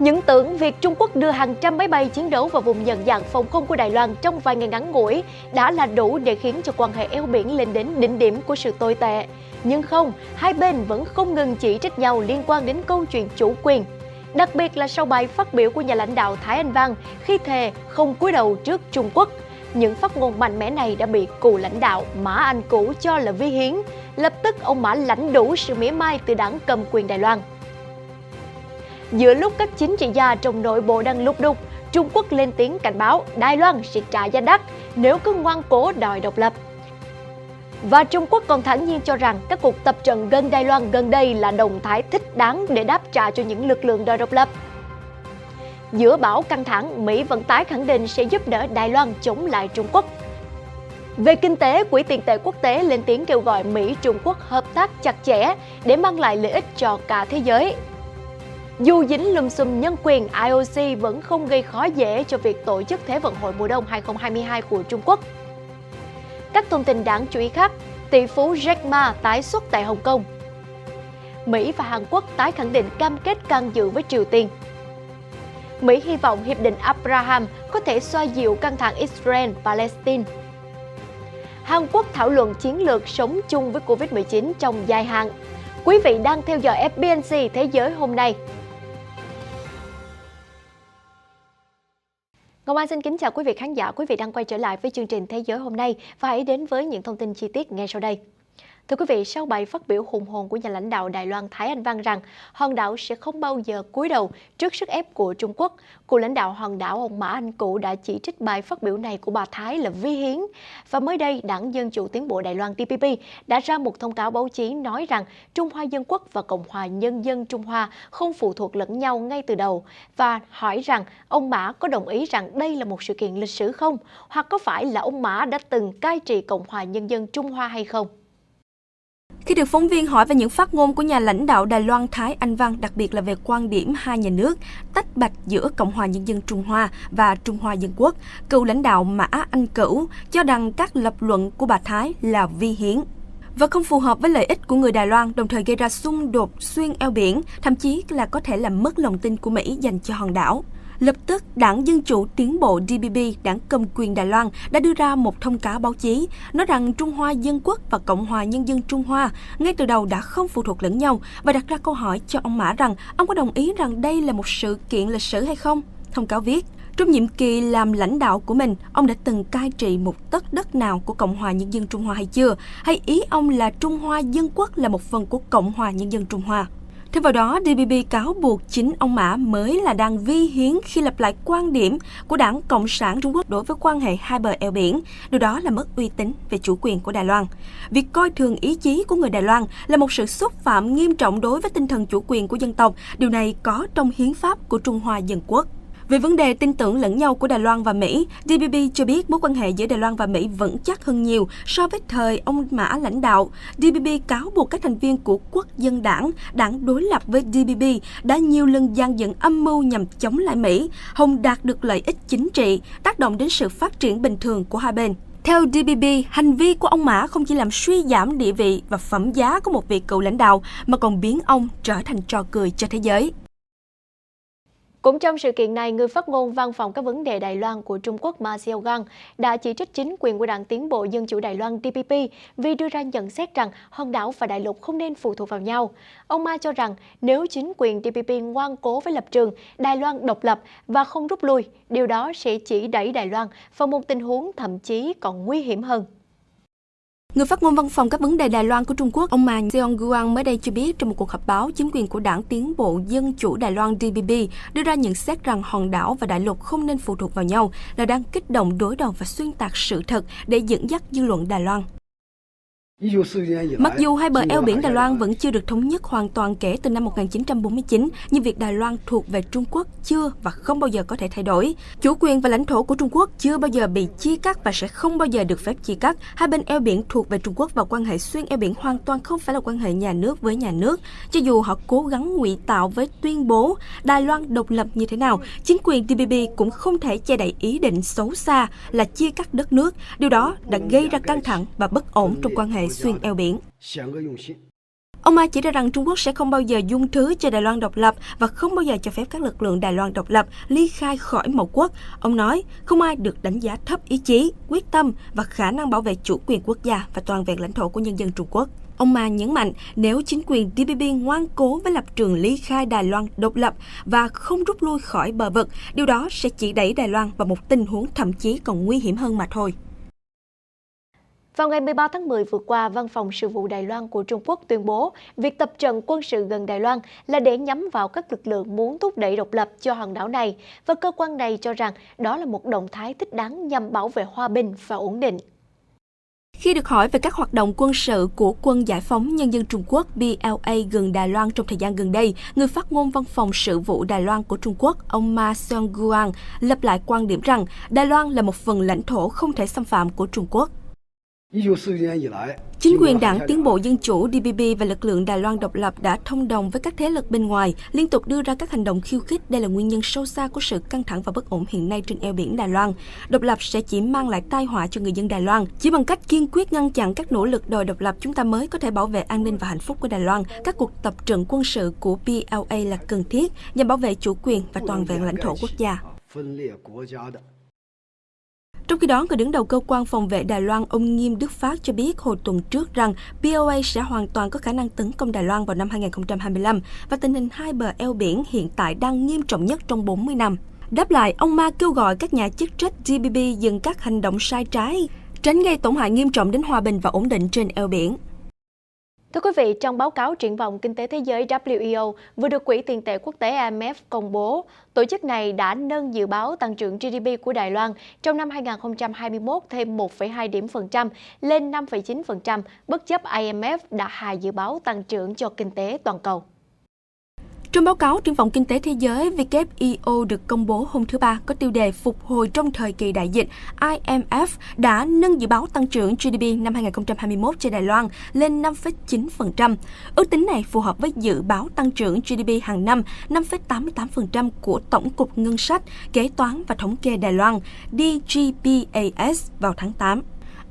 Những tưởng việc Trung Quốc đưa hàng trăm máy bay chiến đấu vào vùng nhận dạng phòng không của Đài Loan trong vài ngày ngắn ngủi đã là đủ để khiến cho quan hệ eo biển lên đến đỉnh điểm của sự tồi tệ. Nhưng không, hai bên vẫn không ngừng chỉ trích nhau liên quan đến câu chuyện chủ quyền. Đặc biệt là sau bài phát biểu của nhà lãnh đạo Thái Anh Văn khi thề không cúi đầu trước Trung Quốc. Những phát ngôn mạnh mẽ này đã bị cựu lãnh đạo Mã Anh Cũ cho là vi hiến. Lập tức ông Mã lãnh đủ sự mỉa mai từ đảng cầm quyền Đài Loan. Giữa lúc các chính trị gia trong nội bộ đang lục đục, Trung Quốc lên tiếng cảnh báo Đài Loan sẽ trả giá đắt nếu cứ ngoan cố đòi độc lập. Và Trung Quốc còn thản nhiên cho rằng các cuộc tập trận gần Đài Loan gần đây là động thái thích đáng để đáp trả cho những lực lượng đòi độc lập. Giữa bão căng thẳng, Mỹ vẫn tái khẳng định sẽ giúp đỡ Đài Loan chống lại Trung Quốc. Về kinh tế, Quỹ tiền tệ quốc tế lên tiếng kêu gọi Mỹ-Trung Quốc hợp tác chặt chẽ để mang lại lợi ích cho cả thế giới. Dù dính lùm xùm nhân quyền, IOC vẫn không gây khó dễ cho việc tổ chức Thế vận hội mùa đông 2022 của Trung Quốc. Các thông tin đáng chú ý khác, tỷ phú Jack Ma tái xuất tại Hồng Kông. Mỹ và Hàn Quốc tái khẳng định cam kết can dự với Triều Tiên. Mỹ hy vọng Hiệp định Abraham có thể xoa dịu căng thẳng Israel-Palestine. Hàn Quốc thảo luận chiến lược sống chung với Covid-19 trong dài hạn. Quý vị đang theo dõi FBNC Thế giới hôm nay. Ngọc Anh xin kính chào quý vị khán giả. Quý vị đang quay trở lại với chương trình Thế giới hôm nay và hãy đến với những thông tin chi tiết ngay sau đây. Thưa quý vị, sau bài phát biểu hùng hồn của nhà lãnh đạo Đài Loan Thái Anh Văn rằng hòn đảo sẽ không bao giờ cúi đầu trước sức ép của Trung Quốc, cựu lãnh đạo hòn đảo ông Mã Anh Cũ đã chỉ trích bài phát biểu này của bà Thái là vi hiến. Và mới đây, Đảng Dân Chủ Tiến bộ Đài Loan DPP đã ra một thông cáo báo chí nói rằng Trung Hoa Dân Quốc và Cộng hòa Nhân dân Trung Hoa không phụ thuộc lẫn nhau ngay từ đầu và hỏi rằng ông Mã có đồng ý rằng đây là một sự kiện lịch sử không? Hoặc có phải là ông Mã đã từng cai trị Cộng hòa Nhân dân Trung Hoa hay không? Khi được phóng viên hỏi về những phát ngôn của nhà lãnh đạo Đài Loan Thái Anh Văn, đặc biệt là về quan điểm hai nhà nước tách bạch giữa Cộng hòa Nhân dân Trung Hoa và Trung Hoa Dân Quốc, cựu lãnh đạo Mã Anh Cửu cho rằng các lập luận của bà Thái là vi hiến và không phù hợp với lợi ích của người Đài Loan, đồng thời gây ra xung đột xuyên eo biển, thậm chí là có thể làm mất lòng tin của Mỹ dành cho hòn đảo. Lập tức, Đảng Dân Chủ Tiến bộ DPP, đảng cầm quyền Đài Loan, đã đưa ra một thông cáo báo chí nói rằng Trung Hoa Dân Quốc và Cộng hòa Nhân dân Trung Hoa ngay từ đầu đã không phụ thuộc lẫn nhau và đặt ra câu hỏi cho ông Mã rằng ông có đồng ý rằng đây là một sự kiện lịch sử hay không? Thông cáo viết, trong nhiệm kỳ làm lãnh đạo của mình, ông đã từng cai trị một tấc đất nào của Cộng hòa Nhân dân Trung Hoa hay chưa? Hay ý ông là Trung Hoa Dân Quốc là một phần của Cộng hòa Nhân dân Trung Hoa? Thêm vào đó, DPP cáo buộc chính ông Mã mới là đang vi hiến khi lặp lại quan điểm của Đảng Cộng sản Trung Quốc đối với quan hệ hai bờ eo biển, điều đó là mất uy tín về chủ quyền của Đài Loan. Việc coi thường ý chí của người Đài Loan là một sự xúc phạm nghiêm trọng đối với tinh thần chủ quyền của dân tộc, điều này có trong hiến pháp của Trung Hoa Dân Quốc. Về vấn đề tin tưởng lẫn nhau của Đài Loan và Mỹ, DPP cho biết mối quan hệ giữa Đài Loan và Mỹ vững chắc hơn nhiều so với thời ông Mã lãnh đạo. DPP cáo buộc các thành viên của Quốc dân đảng, đảng đối lập với DPP, đã nhiều lần dàn dựng âm mưu nhằm chống lại Mỹ, không đạt được lợi ích chính trị, tác động đến sự phát triển bình thường của hai bên. Theo DPP, hành vi của ông Mã không chỉ làm suy giảm địa vị và phẩm giá của một vị cựu lãnh đạo, mà còn biến ông trở thành trò cười cho thế giới. Cũng trong sự kiện này, người phát ngôn Văn phòng các vấn đề Đài Loan của Trung Quốc Ma Xiaogang đã chỉ trích chính quyền của Đảng Tiến bộ Dân chủ Đài Loan DPP vì đưa ra nhận xét rằng hòn đảo và đại lục không nên phụ thuộc vào nhau. Ông Ma cho rằng nếu chính quyền DPP ngoan cố với lập trường Đài Loan độc lập và không rút lui, điều đó sẽ chỉ đẩy Đài Loan vào một tình huống thậm chí còn nguy hiểm hơn. Người phát ngôn Văn phòng các vấn đề Đài Loan của Trung Quốc, ông Ma Xiaogang mới đây cho biết trong một cuộc họp báo, chính quyền của Đảng Tiến bộ Dân chủ Đài Loan DPP đưa ra nhận xét rằng hòn đảo và đại lục không nên phụ thuộc vào nhau, là đang kích động đối đầu và xuyên tạc sự thật để dẫn dắt dư luận Đài Loan. Mặc dù hai bờ eo biển Đài Loan vẫn chưa được thống nhất hoàn toàn kể từ năm 1949, nhưng việc Đài Loan thuộc về Trung Quốc chưa và không bao giờ có thể thay đổi. Chủ quyền và lãnh thổ của Trung Quốc chưa bao giờ bị chia cắt và sẽ không bao giờ được phép chia cắt. Hai bên eo biển thuộc về Trung Quốc và quan hệ xuyên eo biển hoàn toàn không phải là quan hệ nhà nước với nhà nước. Cho dù họ cố gắng ngụy tạo với tuyên bố Đài Loan độc lập như thế nào, chính quyền DPP cũng không thể che đậy ý định xấu xa là chia cắt đất nước. Điều đó đã gây ra căng thẳng và bất ổn trong quan hệ xuyên eo biển. Ông Ma chỉ ra rằng Trung Quốc sẽ không bao giờ dung thứ cho Đài Loan độc lập và không bao giờ cho phép các lực lượng Đài Loan độc lập ly khai khỏi mẫu quốc. Ông nói, không ai được đánh giá thấp ý chí, quyết tâm và khả năng bảo vệ chủ quyền quốc gia và toàn vẹn lãnh thổ của nhân dân Trung Quốc. Ông Ma nhấn mạnh, nếu chính quyền DPP ngoan cố với lập trường ly khai Đài Loan độc lập và không rút lui khỏi bờ vực, điều đó sẽ chỉ đẩy Đài Loan vào một tình huống thậm chí còn nguy hiểm hơn mà thôi. Vào ngày 13 tháng 10 vừa qua, Văn phòng Sự vụ Đài Loan của Trung Quốc tuyên bố việc tập trận quân sự gần Đài Loan là để nhắm vào các lực lượng muốn thúc đẩy độc lập cho hòn đảo này, và cơ quan này cho rằng đó là một động thái thích đáng nhằm bảo vệ hòa bình và ổn định. Khi được hỏi về các hoạt động quân sự của Quân Giải phóng Nhân dân Trung Quốc PLA gần Đài Loan trong thời gian gần đây, người phát ngôn Văn phòng Sự vụ Đài Loan của Trung Quốc, ông Ma Seung-guang, lặp lại quan điểm rằng Đài Loan là một phần lãnh thổ không thể xâm phạm của Trung Quốc. Chính quyền Đảng Tiến bộ Dân chủ DPP và lực lượng Đài Loan độc lập đã thông đồng với các thế lực bên ngoài, liên tục đưa ra các hành động khiêu khích. Đây là nguyên nhân sâu xa của sự căng thẳng và bất ổn hiện nay trên eo biển Đài Loan. Độc lập sẽ chỉ mang lại tai họa cho người dân Đài Loan. Chỉ bằng cách kiên quyết ngăn chặn các nỗ lực đòi độc lập, chúng ta mới có thể bảo vệ an ninh và hạnh phúc của Đài Loan. Các cuộc tập trận quân sự của PLA là cần thiết nhằm bảo vệ chủ quyền và toàn vẹn lãnh thổ quốc gia. Trong khi đó, người đứng đầu cơ quan phòng vệ Đài Loan, ông Nghiêm Đức Phát cho biết hồi tuần trước rằng PLA sẽ hoàn toàn có khả năng tấn công Đài Loan vào năm 2025 và tình hình hai bờ eo biển hiện tại đang nghiêm trọng nhất trong 40 năm. Đáp lại, ông Ma kêu gọi các nhà chức trách DPP dừng các hành động sai trái, tránh gây tổn hại nghiêm trọng đến hòa bình và ổn định trên eo biển. Thưa quý vị, trong báo cáo triển vọng kinh tế thế giới WEO vừa được Quỹ tiền tệ quốc tế IMF công bố, tổ chức này đã nâng dự báo tăng trưởng GDP của Đài Loan trong năm 2021 thêm 1,2 điểm phần trăm lên 5,9%, bất chấp IMF đã hạ dự báo tăng trưởng cho kinh tế toàn cầu. Trong báo cáo triển vọng kinh tế thế giới WEO được công bố hôm thứ Ba có tiêu đề phục hồi trong thời kỳ đại dịch, IMF đã nâng dự báo tăng trưởng GDP năm 2021 cho Đài Loan lên 5,9%. Ước tính này phù hợp với dự báo tăng trưởng GDP hàng năm 5,88% của Tổng cục Ngân sách, Kế toán và Thống kê Đài Loan DGPAS vào tháng 8.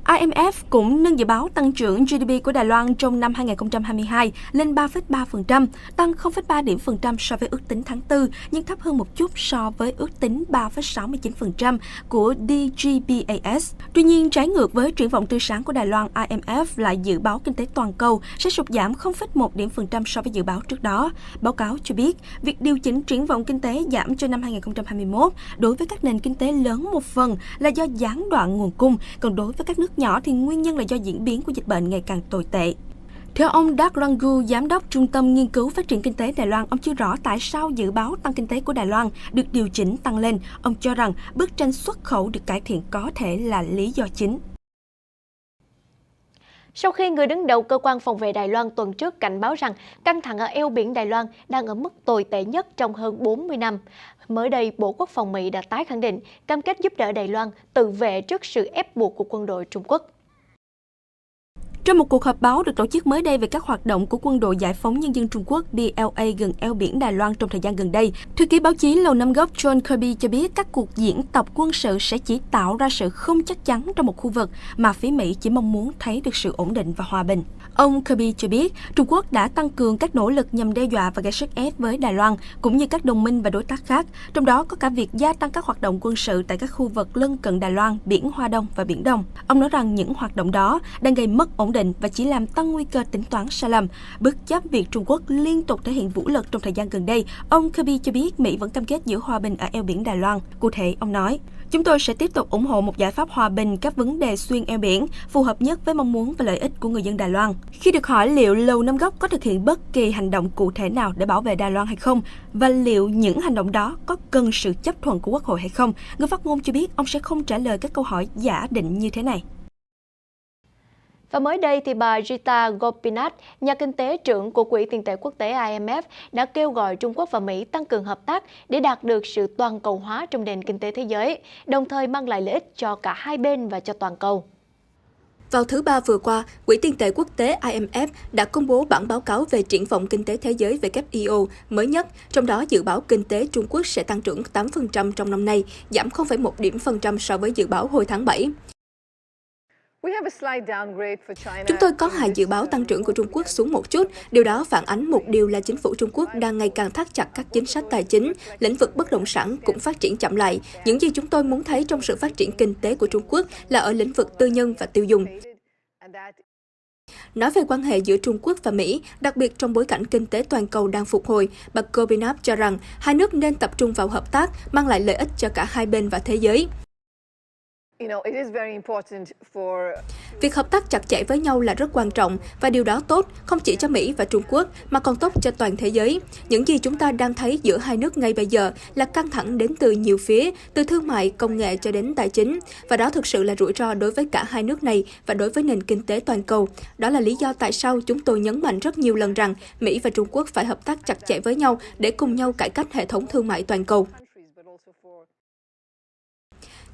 IMF cũng nâng dự báo tăng trưởng GDP của Đài Loan trong năm 2022 lên 3,3%, tăng 0,3 điểm phần trăm so với ước tính tháng 4, nhưng thấp hơn một chút so với ước tính 3,69% của DGPAS. Tuy nhiên, trái ngược với triển vọng tươi sáng của Đài Loan, IMF lại dự báo kinh tế toàn cầu sẽ sụt giảm 0,1 điểm phần trăm so với dự báo trước đó. Báo cáo cho biết, việc điều chỉnh triển vọng kinh tế giảm cho năm 2021 đối với các nền kinh tế lớn một phần là do gián đoạn nguồn cung, còn đối với các nước nhỏ thì nguyên nhân là do diễn biến của dịch bệnh ngày càng tồi tệ. Theo ông Doug Rangu, giám đốc Trung tâm Nghiên cứu Phát triển Kinh tế Đài Loan, ông chưa rõ tại sao dự báo tăng kinh tế của Đài Loan được điều chỉnh tăng lên. Ông cho rằng bức tranh xuất khẩu được cải thiện có thể là lý do chính. Sau khi người đứng đầu cơ quan phòng vệ Đài Loan tuần trước cảnh báo rằng căng thẳng ở eo biển Đài Loan đang ở mức tồi tệ nhất trong hơn 40 năm, mới đây Bộ Quốc phòng Mỹ đã tái khẳng định cam kết giúp đỡ Đài Loan tự vệ trước sự ép buộc của quân đội Trung Quốc. Trong một cuộc họp báo được tổ chức mới đây về các hoạt động của Quân đội Giải phóng Nhân dân Trung Quốc PLA gần eo biển Đài Loan trong thời gian gần đây, thư ký báo chí Lầu Năm Góc John Kirby cho biết các cuộc diễn tập quân sự sẽ chỉ tạo ra sự không chắc chắn trong một khu vực mà phía Mỹ chỉ mong muốn thấy được sự ổn định và hòa bình. Ông Kirby cho biết Trung Quốc đã tăng cường các nỗ lực nhằm đe dọa và gây sức ép với Đài Loan cũng như các đồng minh và đối tác khác, trong đó có cả việc gia tăng các hoạt động quân sự tại các khu vực lân cận Đài Loan, biển Hoa Đông và Biển Đông. Ông nói rằng những hoạt động đó đang gây mất ổn định và chỉ làm tăng nguy cơ tính toán sai lầm. Bất chấp việc Trung Quốc liên tục thể hiện vũ lực trong thời gian gần đây, ông Kirby cho biết Mỹ vẫn cam kết giữ hòa bình ở eo biển Đài Loan. Cụ thể, ông nói, chúng tôi sẽ tiếp tục ủng hộ một giải pháp hòa bình các vấn đề xuyên eo biển, phù hợp nhất với mong muốn và lợi ích của người dân Đài Loan. Khi được hỏi liệu Lầu Năm Góc có thực hiện bất kỳ hành động cụ thể nào để bảo vệ Đài Loan hay không, và liệu những hành động đó có cần sự chấp thuận của Quốc hội hay không, người phát ngôn cho biết ông sẽ không trả lời các câu hỏi giả định như thế này. Và mới đây thì bà Rita Gopinath, nhà kinh tế trưởng của Quỹ tiền tệ quốc tế IMF, đã kêu gọi Trung Quốc và Mỹ tăng cường hợp tác để đạt được sự toàn cầu hóa trong nền kinh tế thế giới, đồng thời mang lại lợi ích cho cả hai bên và cho toàn cầu. Vào thứ Ba vừa qua, Quỹ tiền tệ quốc tế IMF đã công bố bản báo cáo về triển vọng kinh tế thế giới WEO mới nhất, trong đó dự báo kinh tế Trung Quốc sẽ tăng trưởng 8% trong năm nay, giảm 0,1 điểm phần trăm so với dự báo hồi tháng 7. Chúng tôi có hạ dự báo tăng trưởng của Trung Quốc xuống một chút. Điều đó phản ánh một điều là chính phủ Trung Quốc đang ngày càng thắt chặt các chính sách tài chính. Lĩnh vực bất động sản cũng phát triển chậm lại. Những gì chúng tôi muốn thấy trong sự phát triển kinh tế của Trung Quốc là ở lĩnh vực tư nhân và tiêu dùng. Nói về quan hệ giữa Trung Quốc và Mỹ, đặc biệt trong bối cảnh kinh tế toàn cầu đang phục hồi, bà Gobinov cho rằng hai nước nên tập trung vào hợp tác, mang lại lợi ích cho cả hai bên và thế giới. Việc hợp tác chặt chẽ với nhau là rất quan trọng và điều đó tốt không chỉ cho Mỹ và Trung Quốc mà còn tốt cho toàn thế giới. Những gì chúng ta đang thấy giữa hai nước ngay bây giờ là căng thẳng đến từ nhiều phía, từ thương mại, công nghệ cho đến tài chính. Và đó thực sự là rủi ro đối với cả hai nước này và đối với nền kinh tế toàn cầu. Đó là lý do tại sao chúng tôi nhấn mạnh rất nhiều lần rằng Mỹ và Trung Quốc phải hợp tác chặt chẽ với nhau để cùng nhau cải cách hệ thống thương mại toàn cầu.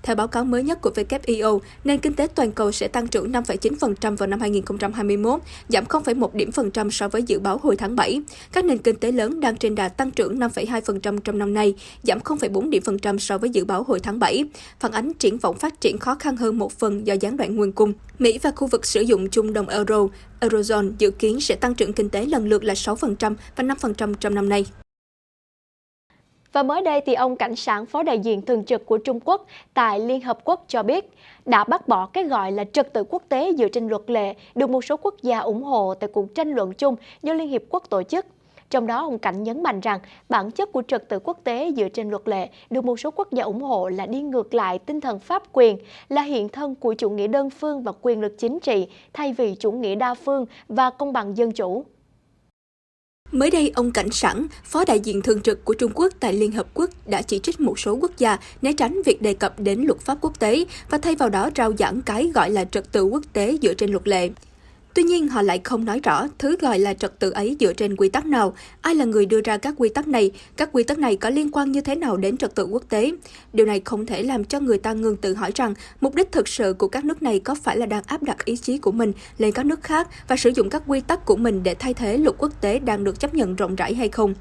Theo báo cáo mới nhất của WIO, nền kinh tế toàn cầu sẽ tăng trưởng 5,9% vào năm 2021, giảm 0,1 điểm phần trăm so với dự báo hồi tháng 7. Các nền kinh tế lớn đang trên đà tăng trưởng 5,2% trong năm nay, giảm 0,4 điểm phần trăm so với dự báo hồi tháng 7, phản ánh triển vọng phát triển khó khăn hơn một phần do gián đoạn nguồn cung. Mỹ và khu vực sử dụng chung đồng euro, Eurozone dự kiến sẽ tăng trưởng kinh tế lần lượt là 6% và 5% trong năm nay. Và mới đây thì ông Cảnh Sảng, phó đại diện thường trực của Trung Quốc tại Liên Hợp Quốc cho biết đã bác bỏ cái gọi là trật tự quốc tế dựa trên luật lệ được một số quốc gia ủng hộ tại cuộc tranh luận chung do Liên Hiệp Quốc tổ chức. Trong đó, ông Cảnh nhấn mạnh rằng bản chất của trật tự quốc tế dựa trên luật lệ được một số quốc gia ủng hộ là đi ngược lại tinh thần pháp quyền, là hiện thân của chủ nghĩa đơn phương và quyền lực chính trị thay vì chủ nghĩa đa phương và công bằng dân chủ. Mới đây, ông Cảnh Sảng, phó đại diện thường trực của Trung Quốc tại Liên Hợp Quốc đã chỉ trích một số quốc gia né tránh việc đề cập đến luật pháp quốc tế và thay vào đó rao giảng cái gọi là trật tự quốc tế dựa trên luật lệ. Tuy nhiên, họ lại không nói rõ thứ gọi là trật tự ấy dựa trên quy tắc nào, ai là người đưa ra các quy tắc này có liên quan như thế nào đến trật tự quốc tế. Điều này không thể làm cho người ta ngừng tự hỏi rằng mục đích thực sự của các nước này có phải là đang áp đặt ý chí của mình lên các nước khác và sử dụng các quy tắc của mình để thay thế luật quốc tế đang được chấp nhận rộng rãi hay không.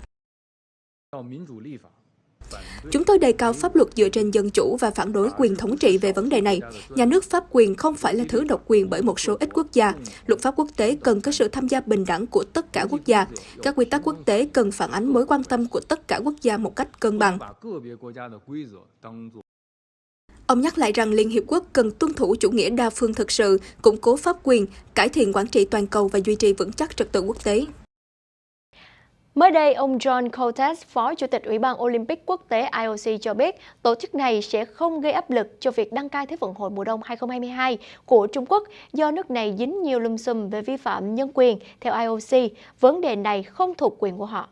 Chúng tôi đề cao pháp luật dựa trên dân chủ và phản đối quyền thống trị về vấn đề này. Nhà nước pháp quyền không phải là thứ độc quyền bởi một số ít quốc gia. Luật pháp quốc tế cần có sự tham gia bình đẳng của tất cả quốc gia. Các quy tắc quốc tế cần phản ánh mối quan tâm của tất cả quốc gia một cách cân bằng. Ông nhắc lại rằng Liên Hiệp Quốc cần tuân thủ chủ nghĩa đa phương thực sự, củng cố pháp quyền, cải thiện quản trị toàn cầu và duy trì vững chắc trật tự quốc tế. Mới đây, ông John Coates, Phó Chủ tịch Ủy ban Olympic Quốc tế IOC cho biết tổ chức này sẽ không gây áp lực cho việc đăng cai Thế vận hội mùa đông 2022 của Trung Quốc do nước này dính nhiều lùm xùm về vi phạm nhân quyền. Theo IOC, vấn đề này không thuộc quyền của họ.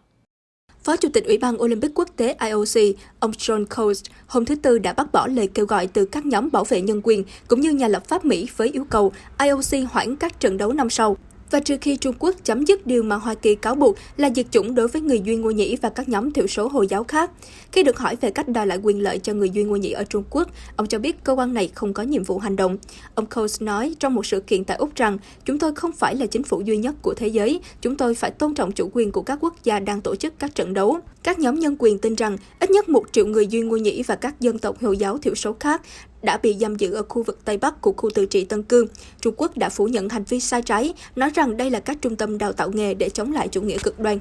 Phó Chủ tịch Ủy ban Olympic Quốc tế IOC, ông John Coates, hôm thứ Tư đã bác bỏ lời kêu gọi từ các nhóm bảo vệ nhân quyền cũng như nhà lập pháp Mỹ với yêu cầu IOC hoãn các trận đấu năm sau. Và trừ khi Trung Quốc chấm dứt điều mà Hoa Kỳ cáo buộc là diệt chủng đối với người Duy Ngô Nhĩ và các nhóm thiểu số Hồi giáo khác. Khi được hỏi về cách đòi lại quyền lợi cho người Duy Ngô Nhĩ ở Trung Quốc, ông cho biết cơ quan này không có nhiệm vụ hành động. Ông Coates nói trong một sự kiện tại Úc rằng, chúng tôi không phải là chính phủ duy nhất của thế giới, chúng tôi phải tôn trọng chủ quyền của các quốc gia đang tổ chức các trận đấu. Các nhóm nhân quyền tin rằng ít nhất 1 triệu người Duy Ngô Nhĩ và các dân tộc Hồi giáo thiểu số khác đã bị giam giữ ở khu vực Tây Bắc của khu tự trị Tân Cương. Trung Quốc đã phủ nhận hành vi sai trái, nói rằng đây là các trung tâm đào tạo nghề để chống lại chủ nghĩa cực đoan.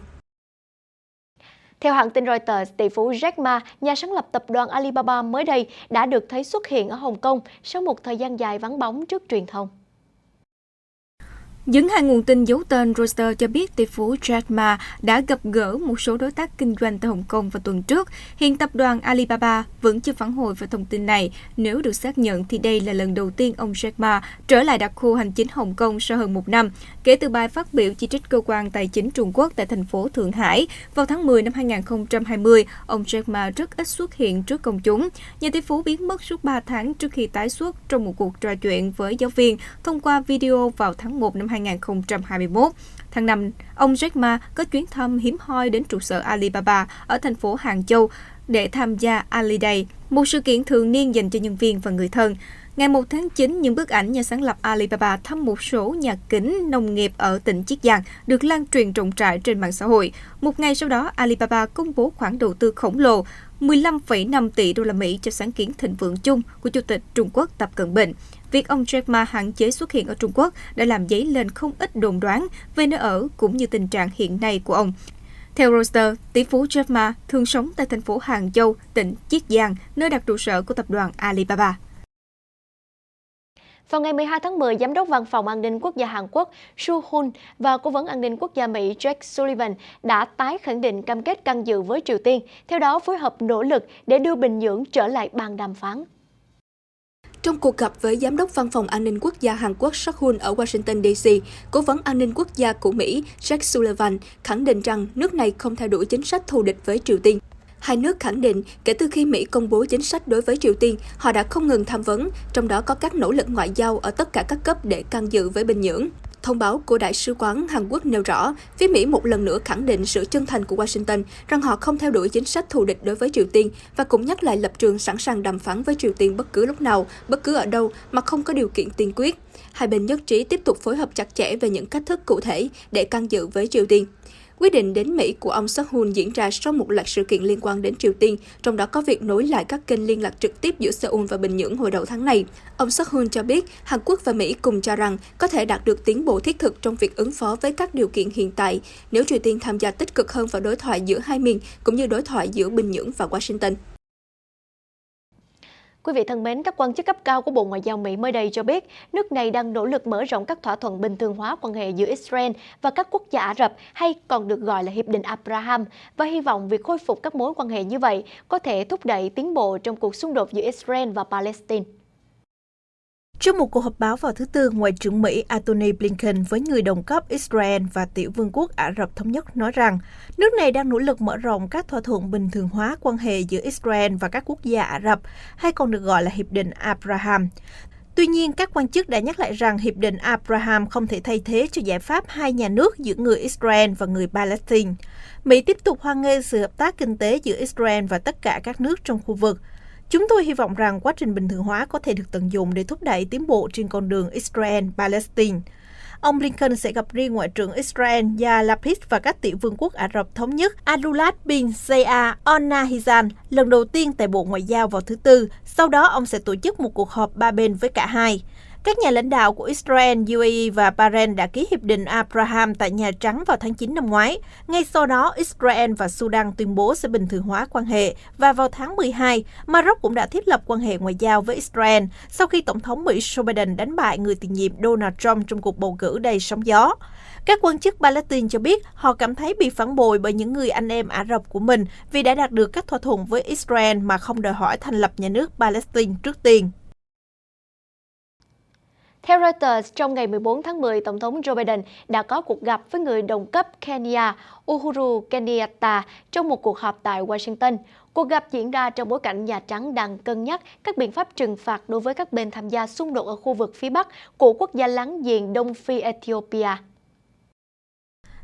Theo hãng tin Reuters, tỷ phú Jack Ma, nhà sáng lập tập đoàn Alibaba mới đây đã được thấy xuất hiện ở Hồng Kông sau một thời gian dài vắng bóng trước truyền thông. Dẫn hai nguồn tin giấu tên Reuters cho biết tỷ phú Jack Ma đã gặp gỡ một số đối tác kinh doanh tại Hồng Kông vào tuần trước. Hiện tập đoàn Alibaba vẫn chưa phản hồi về thông tin này. Nếu được xác nhận thì đây là lần đầu tiên ông Jack Ma trở lại đặc khu hành chính Hồng Kông sau hơn 1 năm, kể từ bài phát biểu chỉ trích cơ quan tài chính Trung Quốc tại thành phố Thượng Hải. Vào tháng 10 năm 2020, ông Jack Ma rất ít xuất hiện trước công chúng. Nhà tỷ phú biến mất suốt 3 tháng trước khi tái xuất trong một cuộc trò chuyện với giáo viên thông qua video vào tháng 1 năm 2021. Tháng 5, ông Jack Ma có chuyến thăm hiếm hoi đến trụ sở Alibaba ở thành phố Hàng Châu để tham gia Ali Day, một sự kiện thường niên dành cho nhân viên và người thân. Ngày 1 tháng 9, những bức ảnh nhà sáng lập Alibaba thăm một số nhà kính nông nghiệp ở tỉnh Chiết Giang được lan truyền rộng rãi trên mạng xã hội. Một ngày sau đó, Alibaba công bố khoản đầu tư khổng lồ 15,5 tỷ đô la Mỹ cho sáng kiến thịnh vượng chung của Chủ tịch Trung Quốc Tập Cận Bình. Việc ông Jack Ma hạn chế xuất hiện ở Trung Quốc đã làm dấy lên không ít đồn đoán về nơi ở cũng như tình trạng hiện nay của ông. Theo Reuters, tỷ phú Jack Ma thường sống tại thành phố Hàng Châu, tỉnh Chiết Giang, nơi đặt trụ sở của tập đoàn Alibaba. Vào ngày 12 tháng 10, Giám đốc Văn phòng An ninh Quốc gia Hàn Quốc Su Hun và Cố vấn An ninh Quốc gia Mỹ Jake Sullivan đã tái khẳng định cam kết can dự với Triều Tiên, theo đó phối hợp nỗ lực để đưa Bình Nhưỡng trở lại bàn đàm phán. Trong cuộc gặp với Giám đốc Văn phòng An ninh Quốc gia Hàn Quốc Seok-hun ở Washington, D.C., Cố vấn An ninh Quốc gia của Mỹ Jake Sullivan khẳng định rằng nước này không theo đuổi chính sách thù địch với Triều Tiên. Hai nước khẳng định, kể từ khi Mỹ công bố chính sách đối với Triều Tiên, họ đã không ngừng tham vấn, trong đó có các nỗ lực ngoại giao ở tất cả các cấp để can dự với Bình Nhưỡng. Thông báo của Đại sứ quán Hàn Quốc nêu rõ, phía Mỹ một lần nữa khẳng định sự chân thành của Washington rằng họ không theo đuổi chính sách thù địch đối với Triều Tiên và cũng nhắc lại lập trường sẵn sàng đàm phán với Triều Tiên bất cứ lúc nào, bất cứ ở đâu mà không có điều kiện tiên quyết. Hai bên nhất trí tiếp tục phối hợp chặt chẽ về những cách thức cụ thể để can dự với Triều Tiên. Quyết định đến Mỹ của ông Seok-hun diễn ra sau một loạt sự kiện liên quan đến Triều Tiên, trong đó có việc nối lại các kênh liên lạc trực tiếp giữa Seoul và Bình Nhưỡng hồi đầu tháng này. Ông Seok-hun cho biết, Hàn Quốc và Mỹ cùng cho rằng có thể đạt được tiến bộ thiết thực trong việc ứng phó với các điều kiện hiện tại nếu Triều Tiên tham gia tích cực hơn vào đối thoại giữa hai miền, cũng như đối thoại giữa Bình Nhưỡng và Washington. Quý vị thân mến, các quan chức cấp cao của Bộ Ngoại giao Mỹ mới đây cho biết nước này đang nỗ lực mở rộng các thỏa thuận bình thường hóa quan hệ giữa Israel và các quốc gia Ả Rập hay còn được gọi là Hiệp định Abraham và hy vọng việc khôi phục các mối quan hệ như vậy có thể thúc đẩy tiến bộ trong cuộc xung đột giữa Israel và Palestine. Trong một cuộc họp báo vào thứ Tư, Ngoại trưởng Mỹ Antony Blinken với người đồng cấp Israel và Tiểu vương quốc Ả Rập Thống Nhất nói rằng nước này đang nỗ lực mở rộng các thỏa thuận bình thường hóa quan hệ giữa Israel và các quốc gia Ả Rập, hay còn được gọi là Hiệp định Abraham. Tuy nhiên, các quan chức đã nhắc lại rằng Hiệp định Abraham không thể thay thế cho giải pháp hai nhà nước giữa người Israel và người Palestine. Mỹ tiếp tục hoan nghênh sự hợp tác kinh tế giữa Israel và tất cả các nước trong khu vực. Chúng tôi hy vọng rằng quá trình bình thường hóa có thể được tận dụng để thúc đẩy tiến bộ trên con đường Israel-Palestine. Ông Blinken sẽ gặp riêng Ngoại trưởng Israel Yair Lapid và các tiểu vương quốc Ả Rập Thống Nhất Abdullah bin Zayed Al Nahyan lần đầu tiên tại Bộ Ngoại giao vào thứ Tư. Sau đó, ông sẽ tổ chức một cuộc họp ba bên với cả hai. Các nhà lãnh đạo của Israel, UAE và Bahrain đã ký Hiệp định Abraham tại Nhà Trắng vào tháng 9 năm ngoái. Ngay sau đó, Israel và Sudan tuyên bố sẽ bình thường hóa quan hệ. Và vào tháng 12, Maroc cũng đã thiết lập quan hệ ngoại giao với Israel sau khi Tổng thống Mỹ Joe Biden đánh bại người tiền nhiệm Donald Trump trong cuộc bầu cử đầy sóng gió. Các quan chức Palestine cho biết họ cảm thấy bị phản bội bởi những người anh em Ả Rập của mình vì đã đạt được các thỏa thuận với Israel mà không đòi hỏi thành lập nhà nước Palestine trước tiên. Theo Reuters, trong ngày 14 tháng 10, Tổng thống Joe Biden đã có cuộc gặp với người đồng cấp Kenya Uhuru Kenyatta trong một cuộc họp tại Washington. Cuộc gặp diễn ra trong bối cảnh Nhà Trắng đang cân nhắc các biện pháp trừng phạt đối với các bên tham gia xung đột ở khu vực phía Bắc của quốc gia láng giềng Đông Phi Ethiopia.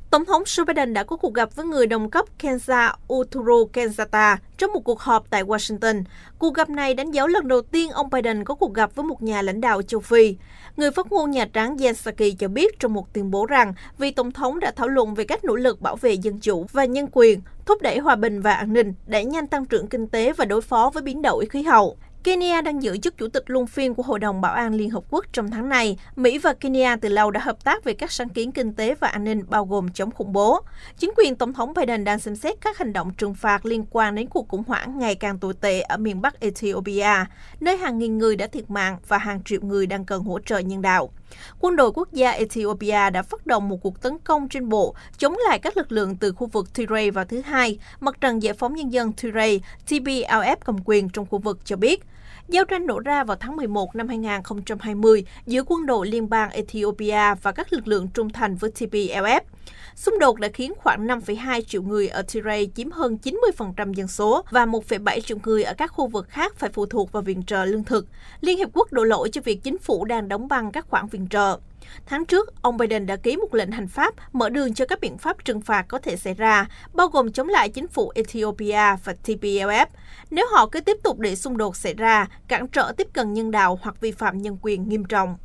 Tổng thống Joe Biden đã có cuộc gặp với người đồng cấp Kenya Uhuru Kenyatta trong một cuộc họp tại Washington. Cuộc gặp này đánh dấu lần đầu tiên ông Biden có cuộc gặp với một nhà lãnh đạo châu Phi. Người phát ngôn Nhà Trắng Jen Psaki cho biết trong một tuyên bố rằng vị Tổng thống đã thảo luận về các nỗ lực bảo vệ dân chủ và nhân quyền, thúc đẩy hòa bình và an ninh, đẩy nhanh tăng trưởng kinh tế và đối phó với biến đổi khí hậu. Kenya đang giữ chức chủ tịch luân phiên của Hội đồng Bảo an Liên Hợp Quốc trong tháng này. Mỹ và Kenya từ lâu đã hợp tác về các sáng kiến kinh tế và an ninh bao gồm chống khủng bố. Chính quyền Tổng thống Biden đang xem xét các hành động trừng phạt liên quan đến cuộc khủng hoảng ngày càng tồi tệ ở miền Bắc Ethiopia, nơi hàng nghìn người đã thiệt mạng và hàng triệu người đang cần hỗ trợ nhân đạo. Quân đội quốc gia Ethiopia đã phát động một cuộc tấn công trên bộ chống lại các lực lượng từ khu vực Tigray vào thứ Hai. Mặt trận Giải phóng Nhân dân Tigray, TPLF cầm quyền trong khu vực cho biết. Giao tranh nổ ra vào tháng 11 năm 2020 giữa quân đội liên bang Ethiopia và các lực lượng trung thành với TPLF. Xung đột đã khiến khoảng 5,2 triệu người ở Tigray chiếm hơn 90% dân số và 1,7 triệu người ở các khu vực khác phải phụ thuộc vào viện trợ lương thực. Liên Hiệp Quốc đổ lỗi cho việc chính phủ đang đóng băng các khoản viện trợ. Tháng trước, ông Biden đã ký một lệnh hành pháp mở đường cho các biện pháp trừng phạt có thể xảy ra, bao gồm chống lại chính phủ Ethiopia và TPLF, nếu họ cứ tiếp tục để xung đột xảy ra, cản trở tiếp cận nhân đạo hoặc vi phạm nhân quyền nghiêm trọng.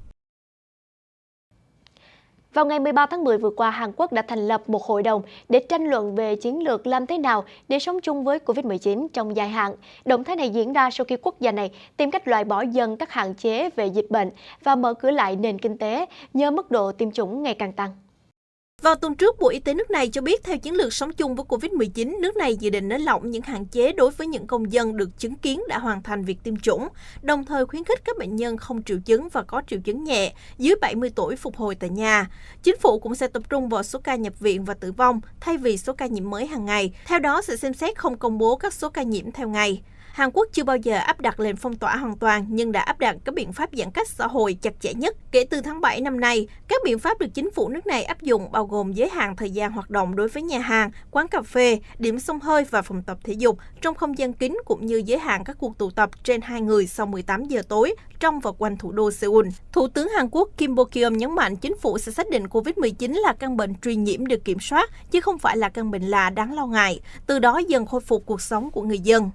Vào ngày 13 tháng 10 vừa qua, Hàn Quốc đã thành lập một hội đồng để tranh luận về chiến lược làm thế nào để sống chung với Covid-19 trong dài hạn. Động thái này diễn ra sau khi quốc gia này tìm cách loại bỏ dần các hạn chế về dịch bệnh và mở cửa lại nền kinh tế nhờ mức độ tiêm chủng ngày càng tăng. Vào tuần trước, Bộ Y tế nước này cho biết theo chiến lược sống chung với Covid-19, nước này dự định nới lỏng những hạn chế đối với những công dân được chứng kiến đã hoàn thành việc tiêm chủng, đồng thời khuyến khích các bệnh nhân không triệu chứng và có triệu chứng nhẹ dưới 70 tuổi phục hồi tại nhà. Chính phủ cũng sẽ tập trung vào số ca nhập viện và tử vong thay vì số ca nhiễm mới hàng ngày. Theo đó, sẽ xem xét không công bố các số ca nhiễm theo ngày. Hàn Quốc chưa bao giờ áp đặt lệnh phong tỏa hoàn toàn nhưng đã áp đặt các biện pháp giãn cách xã hội chặt chẽ nhất kể từ tháng 7 năm nay. Các biện pháp được chính phủ nước này áp dụng bao gồm giới hạn thời gian hoạt động đối với nhà hàng, quán cà phê, điểm xông hơi và phòng tập thể dục trong không gian kín cũng như giới hạn các cuộc tụ tập trên 2 người sau 18 giờ tối trong và quanh thủ đô Seoul. Thủ tướng Hàn Quốc Kim Bo-kyum nhấn mạnh chính phủ sẽ xác định Covid-19 là căn bệnh truyền nhiễm được kiểm soát chứ không phải là căn bệnh lạ đáng lo ngại, từ đó dần khôi phục cuộc sống của người dân.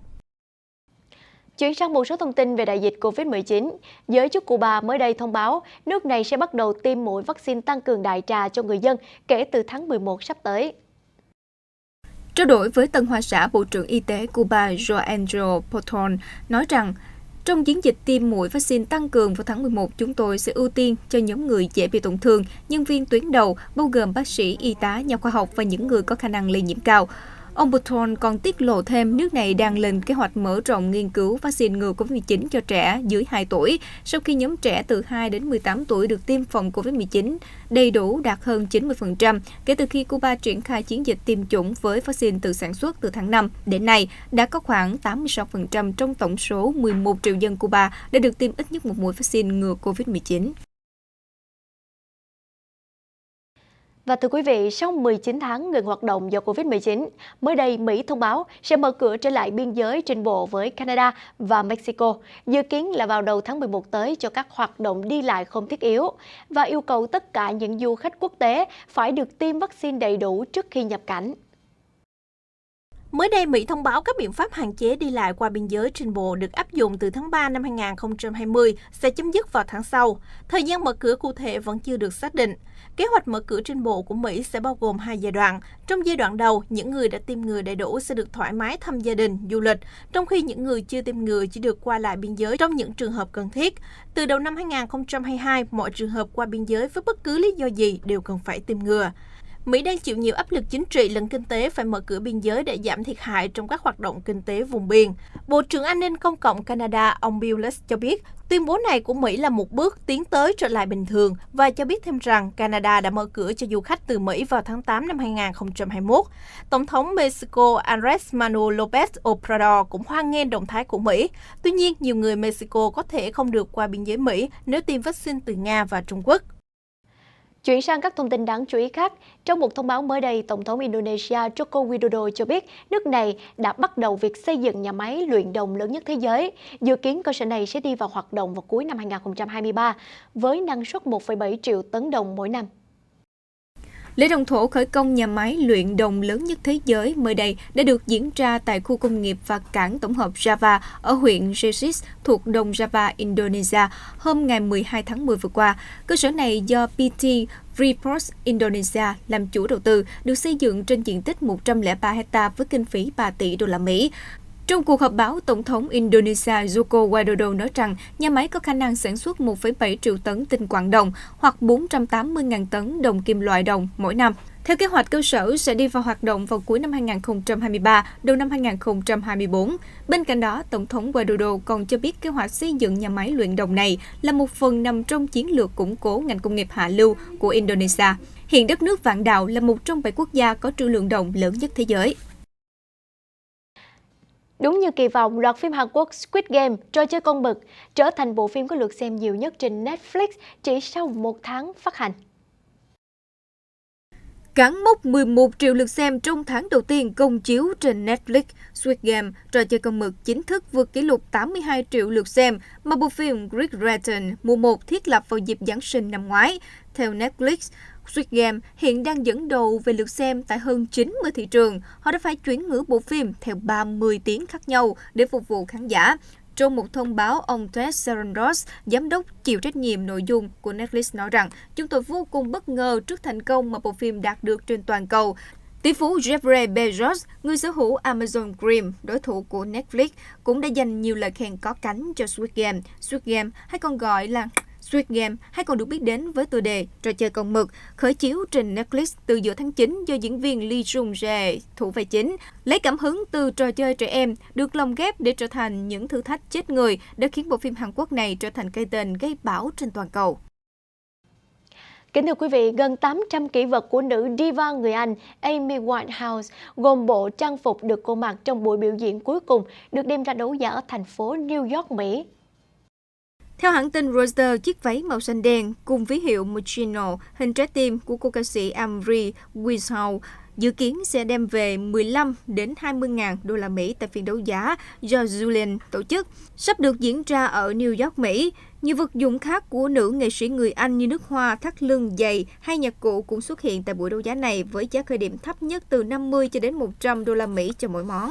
Chuyển sang một số thông tin về đại dịch Covid-19, giới chức Cuba mới đây thông báo nước này sẽ bắt đầu tiêm mũi vaccine tăng cường đại trà cho người dân kể từ tháng 11 sắp tới. Trao đổi với Tân Hoa Xã, Bộ trưởng Y tế Cuba Joandro Porton nói rằng, trong chiến dịch tiêm mũi vaccine tăng cường vào tháng 11, chúng tôi sẽ ưu tiên cho nhóm người dễ bị tổn thương, nhân viên tuyến đầu, bao gồm bác sĩ, y tá, nhà khoa học và những người có khả năng lây nhiễm cao. Ông Porton còn tiết lộ thêm nước này đang lên kế hoạch mở rộng nghiên cứu vaccine ngừa COVID-19 cho trẻ dưới 2 tuổi, sau khi nhóm trẻ từ 2 đến 18 tuổi được tiêm phòng COVID-19 đầy đủ đạt hơn 90% kể từ khi Cuba triển khai chiến dịch tiêm chủng với vaccine tự sản xuất từ tháng 5. Đến nay, đã có khoảng 86% trong tổng số 11 triệu dân Cuba đã được tiêm ít nhất một mũi vaccine ngừa COVID-19. Và thưa quý vị, sau 19 tháng ngừng hoạt động do Covid-19, mới đây Mỹ thông báo sẽ mở cửa trở lại biên giới trên bộ với Canada và Mexico, dự kiến là vào đầu tháng 11 tới cho các hoạt động đi lại không thiết yếu, và yêu cầu tất cả những du khách quốc tế phải được tiêm vaccine đầy đủ trước khi nhập cảnh. Mới đây, Mỹ thông báo các biện pháp hạn chế đi lại qua biên giới trên bộ được áp dụng từ tháng 3 năm 2020 sẽ chấm dứt vào tháng sau. Thời gian mở cửa cụ thể vẫn chưa được xác định. Kế hoạch mở cửa trên bộ của Mỹ sẽ bao gồm 2 giai đoạn. Trong giai đoạn đầu, những người đã tiêm ngừa đầy đủ sẽ được thoải mái thăm gia đình, du lịch, trong khi những người chưa tiêm ngừa chỉ được qua lại biên giới trong những trường hợp cần thiết. Từ đầu năm 2022, mọi trường hợp qua biên giới với bất cứ lý do gì đều cần phải tiêm ngừa. Mỹ đang chịu nhiều áp lực chính trị lẫn kinh tế phải mở cửa biên giới để giảm thiệt hại trong các hoạt động kinh tế vùng biên. Bộ trưởng An ninh Công cộng Canada, ông Bill Gates cho biết, tuyên bố này của Mỹ là một bước tiến tới trở lại bình thường và cho biết thêm rằng Canada đã mở cửa cho du khách từ Mỹ vào tháng 8 năm 2021. Tổng thống Mexico Andrés Manuel López Obrador cũng hoan nghênh động thái của Mỹ. Tuy nhiên, nhiều người Mexico có thể không được qua biên giới Mỹ nếu tiêm vaccine từ Nga và Trung Quốc. Chuyển sang các thông tin đáng chú ý khác, trong một thông báo mới đây, Tổng thống Indonesia Joko Widodo cho biết nước này đã bắt đầu việc xây dựng nhà máy luyện đồng lớn nhất thế giới. Dự kiến cơ sở này sẽ đi vào hoạt động vào cuối năm 2023 với năng suất 1,7 triệu tấn đồng mỗi năm. Lễ động thổ khởi công nhà máy luyện đồng lớn nhất thế giới mới đây đã được diễn ra tại khu công nghiệp và cảng tổng hợp Java ở huyện Resis thuộc Đông Java, Indonesia hôm ngày 12 tháng 10 vừa qua. Cơ sở này do PT Freeport Indonesia làm chủ đầu tư, được xây dựng trên diện tích 103 ha với kinh phí 3 tỷ đô la Mỹ. Trong cuộc họp báo, Tổng thống Indonesia Joko Widodo nói rằng nhà máy có khả năng sản xuất 1,7 triệu tấn tinh quặng đồng hoặc 480.000 tấn đồng kim loại đồng mỗi năm. Theo kế hoạch, cơ sở sẽ đi vào hoạt động vào cuối năm 2023, đầu năm 2024. Bên cạnh đó, Tổng thống Widodo còn cho biết kế hoạch xây dựng nhà máy luyện đồng này là một phần nằm trong chiến lược củng cố ngành công nghiệp hạ lưu của Indonesia. Hiện đất nước Vạn Đào là một trong 7 quốc gia có trữ lượng đồng lớn nhất thế giới. Đúng như kỳ vọng, loạt phim Hàn Quốc Squid Game, trò chơi con mực, trở thành bộ phim có lượt xem nhiều nhất trên Netflix chỉ sau 1 tháng phát hành. Cán mốc 11 triệu lượt xem trong tháng đầu tiên công chiếu trên Netflix, Squid Game, trò chơi con mực chính thức vượt kỷ lục 82 triệu lượt xem mà bộ phim Great Return mùa 1 thiết lập vào dịp Giáng sinh năm ngoái. Theo Netflix, Squid Game hiện đang dẫn đầu về lượt xem tại hơn 90 thị trường. Họ đã phải chuyển ngữ bộ phim theo 30 tiếng khác nhau để phục vụ khán giả. Trong một thông báo, ông Ted Sarandos, giám đốc chịu trách nhiệm nội dung của Netflix nói rằng, chúng tôi vô cùng bất ngờ trước thành công mà bộ phim đạt được trên toàn cầu. Tỷ phú Jeffrey Bezos, người sở hữu Amazon Prime, đối thủ của Netflix, cũng đã dành nhiều lời khen có cánh cho Squid Game. Squid Game, hay còn gọi là Squid Game, hay còn được biết đến với tựa đề Trò chơi con mực, khởi chiếu trên Netflix từ giữa tháng 9 do diễn viên Lee Jung-jae thủ vai chính. Lấy cảm hứng từ trò chơi trẻ em, được lồng ghép để trở thành những thử thách chết người, đã khiến bộ phim Hàn Quốc này trở thành cái tên gây bão trên toàn cầu. Kính thưa quý vị, gần 800 kỷ vật của nữ diva người Anh Amy Winehouse gồm bộ trang phục được cô mặc trong buổi biểu diễn cuối cùng được đem ra đấu giá ở thành phố New York, Mỹ. Theo hãng tin Reuters, chiếc váy màu xanh đen cùng ví hiệu Moschino hình trái tim của cô ca sĩ Amy Winehouse dự kiến sẽ đem về 15 đến 20.000 đô la Mỹ tại phiên đấu giá do Julian tổ chức, sắp được diễn ra ở New York, Mỹ. Nhiều vật dụng khác của nữ nghệ sĩ người Anh như nước hoa, thắt lưng, giày hay nhạc cụ cũng xuất hiện tại buổi đấu giá này với giá khởi điểm thấp nhất từ 50 cho đến 100 đô la Mỹ cho mỗi món.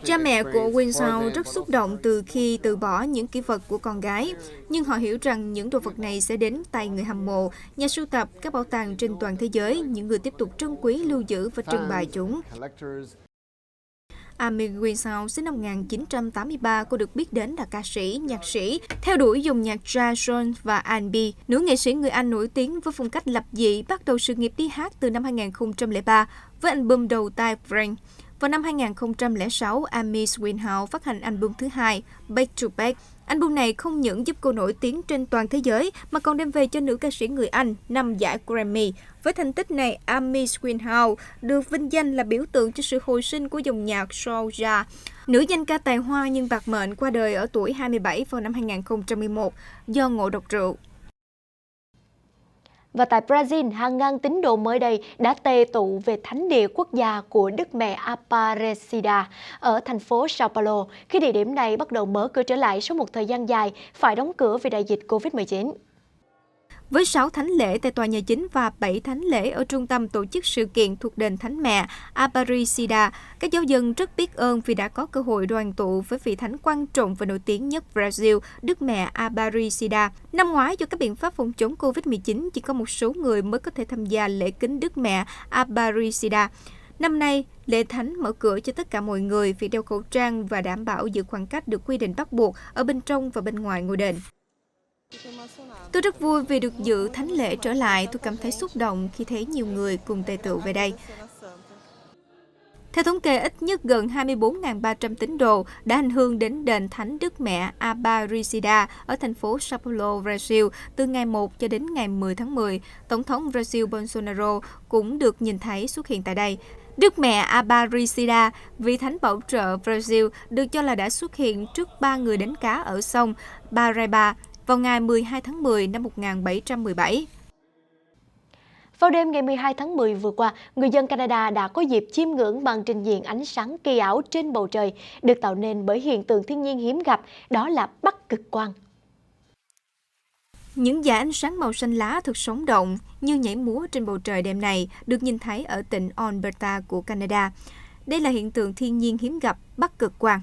Cha mẹ của Winslow rất xúc động từ khi từ bỏ những kỷ vật của con gái, nhưng họ hiểu rằng những đồ vật này sẽ đến tay người hâm mộ, nhà sưu tập, các bảo tàng trên toàn thế giới, những người tiếp tục trân quý, lưu giữ và trưng bày chúng. Amy Winehouse sinh năm 1983, cô được biết đến là ca sĩ, nhạc sĩ, theo đuổi dòng nhạc jazz, soul và R&B. Nữ nghệ sĩ người Anh nổi tiếng với phong cách lập dị, bắt đầu sự nghiệp đi hát từ năm 2003 với album đầu tay Frank. Vào năm 2006, Amy Winehouse phát hành album thứ hai, Back to Back. Album này không những giúp cô nổi tiếng trên toàn thế giới mà còn đem về cho nữ ca sĩ người Anh 5 giải Grammy. Với thành tích này, Amy Winehouse được vinh danh là biểu tượng cho sự hồi sinh của dòng nhạc soul jazz. Nữ danh ca tài hoa nhưng bạc mệnh qua đời ở tuổi 27 vào năm 2011 do ngộ độc rượu. Và tại Brazil, hàng ngàn tín đồ mới đây đã tề tụ về thánh địa quốc gia của Đức Mẹ Aparecida ở thành phố Sao Paulo, khi địa điểm này bắt đầu mở cửa trở lại sau một thời gian dài phải đóng cửa vì đại dịch Covid-19. Với 6 thánh lễ tại tòa nhà chính và 7 thánh lễ ở trung tâm tổ chức sự kiện thuộc đền Thánh Mẹ Aparecida, các giáo dân rất biết ơn vì đã có cơ hội đoàn tụ với vị thánh quan trọng và nổi tiếng nhất Brazil, Đức Mẹ Aparecida. Năm ngoái, do các biện pháp phòng chống Covid-19, chỉ có một số người mới có thể tham gia lễ kính Đức Mẹ Aparecida. Năm nay, lễ thánh mở cửa cho tất cả mọi người, việc đeo khẩu trang và đảm bảo giữ khoảng cách được quy định bắt buộc ở bên trong và bên ngoài ngôi đền. Tôi rất vui vì được dự thánh lễ trở lại. Tôi cảm thấy xúc động khi thấy nhiều người cùng tề tựu về đây. Theo thống kê, ít nhất gần 24.300 tín đồ đã hành hương đến đền Thánh Đức Mẹ Aparecida ở thành phố Sao Paulo, Brazil từ ngày 1 cho đến ngày 10 tháng 10. Tổng thống Brazil Bolsonaro cũng được nhìn thấy xuất hiện tại đây. Đức Mẹ Aparecida, vị thánh bảo trợ Brazil, được cho là đã xuất hiện trước 3 người đánh cá ở sông Paraíba vào ngày 12 tháng 10 năm 1717. Vào đêm ngày 12 tháng 10 vừa qua, người dân Canada đã có dịp chiêm ngưỡng màn trình diễn ánh sáng kỳ ảo trên bầu trời, được tạo nên bởi hiện tượng thiên nhiên hiếm gặp, đó là Bắc Cực Quang. Những dải ánh sáng màu xanh lá thật sống động như nhảy múa trên bầu trời đêm này được nhìn thấy ở tỉnh Alberta của Canada. Đây là hiện tượng thiên nhiên hiếm gặp Bắc Cực Quang.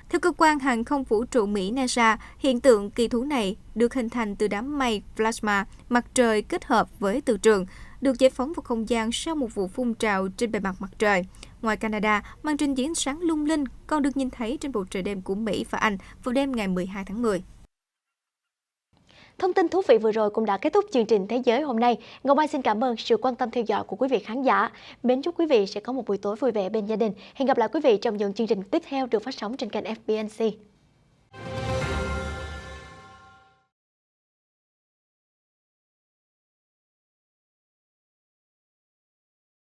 Theo cơ quan hàng không vũ trụ Mỹ NASA, hiện tượng kỳ thú này được hình thành từ đám mây plasma mặt trời kết hợp với từ trường, được giải phóng vào không gian sau một vụ phun trào trên bề mặt mặt trời. Ngoài Canada, màn trình diễn sáng lung linh còn được nhìn thấy trên bầu trời đêm của Mỹ và Anh vào đêm ngày 12 tháng 10. Thông tin thú vị vừa rồi cũng đã kết thúc chương trình Thế giới hôm nay. Ngọc Mai xin cảm ơn sự quan tâm theo dõi của quý vị khán giả. Mến chúc quý vị sẽ có một buổi tối vui vẻ bên gia đình. Hẹn gặp lại quý vị trong những chương trình tiếp theo được phát sóng trên kênh FBNC.